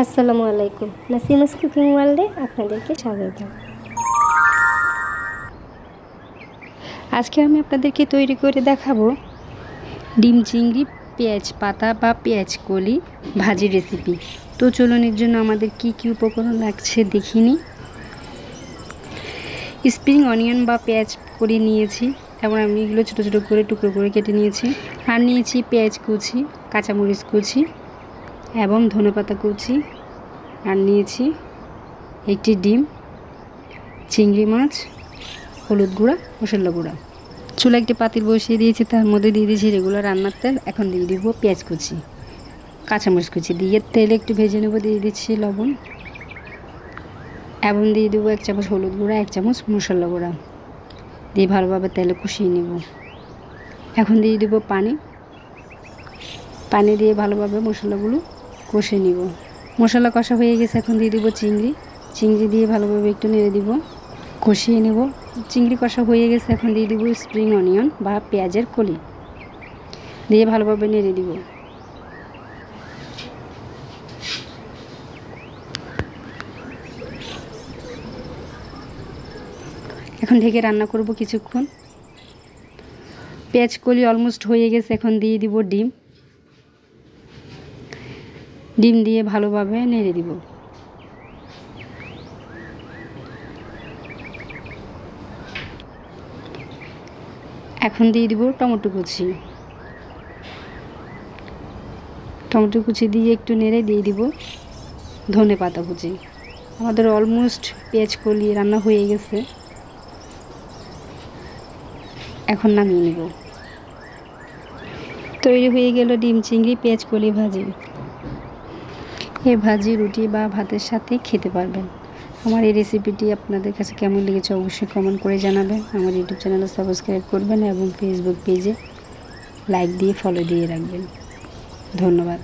আসসালামু আলাইকুম, নাসিমাস কুকিং ওয়ার্ল্ডে আপনাদেরকে স্বাগত। আজকে আমি আপনাদেরকে তৈরি করে দেখাবো ডিম চিংড়ি পেঁয়াজ পাতা বা পেঁয়াজ কলি ভাজি রেসিপি। তো চলুন, এর জন্য আমাদের কি কি উপকরণ লাগছে দেখিনি। স্প্রিং অনিয়ন বা পেঁয়াজ কলি নিয়েছি এবং আমি এগুলো ছোটো ছোটো করে টুকরো করে কেটে নিয়েছি। আর নিয়েছি পেঁয়াজ কুচি, কাঁচামরিচ কুচি এবং ধনেপাতা কুচি। আর নিয়েছি একটি ডিম, চিংড়ি মাছ, হলুদ গুঁড়া, মশলা গুঁড়া। চুলা একটি পাতিল বসিয়ে দিয়েছি, তার মধ্যে দিয়ে দিয়েছি রেগুলার রান্নার তেল। এখন দিয়ে দিব পেঁয়াজ কুচি, কাঁচামরিচ কুচি দিয়ে তেল একটু ভেজে নেব। দিয়ে দিচ্ছি লবণ এবং দিয়ে দেবো 1 চামচ হলুদ গুঁড়া, 1 চামচ মশলা গুঁড়া দিয়ে ভালোভাবে তেলে কষিয়ে নেব। এখন দিয়ে দেবো পানি দিয়ে ভালোভাবে মশলাগুলো কষে নিব। মশলা কষা হয়ে গেছে, এখন দিয়ে দেবো চিংড়ি দিয়ে ভালোভাবে একটু নেড়ে দিব, কষিয়ে নেব। চিংড়ি কষা হয়ে গেছে, এখন দিয়ে দেবো স্প্রিং অনিয়ন বা পেঁয়াজের কলি দিয়ে ভালোভাবে নেড়ে দিব। এখন ঢেকে রান্না করব কিছুক্ষণ। পেঁয়াজ কলি অলমোস্ট হয়ে গেছে, এখন দিয়ে দিব ডিম দিয়ে ভালোভাবে নেড়ে দিব। এখন দিয়ে দিব টমেটো কুচি দিয়ে একটু নেড়ে দিয়ে দিব ধনেপাতা কুচি। আমাদের অলমোস্ট পেঁয়াজ কলি রান্না হয়ে গেছে, এখন নামিয়ে নেব। তৈরি হয়ে গেল ডিম চিংড়ি পেঁয়াজ কলি ভাজি। এই ভাজি রুটি বা ভাতের সাথে খেতে পারবেন। আমার এই রেসিপিটি আপনাদের কাছে কেমন লেগেছে অবশ্যই কমেন্ট করে জানাবেন। আমার ইউটিউব চ্যানেলে সাবস্ক্রাইব করবেন এবং ফেসবুক পেজে লাইক দিয়ে ফলো দিয়ে রাখবেন। ধন্যবাদ।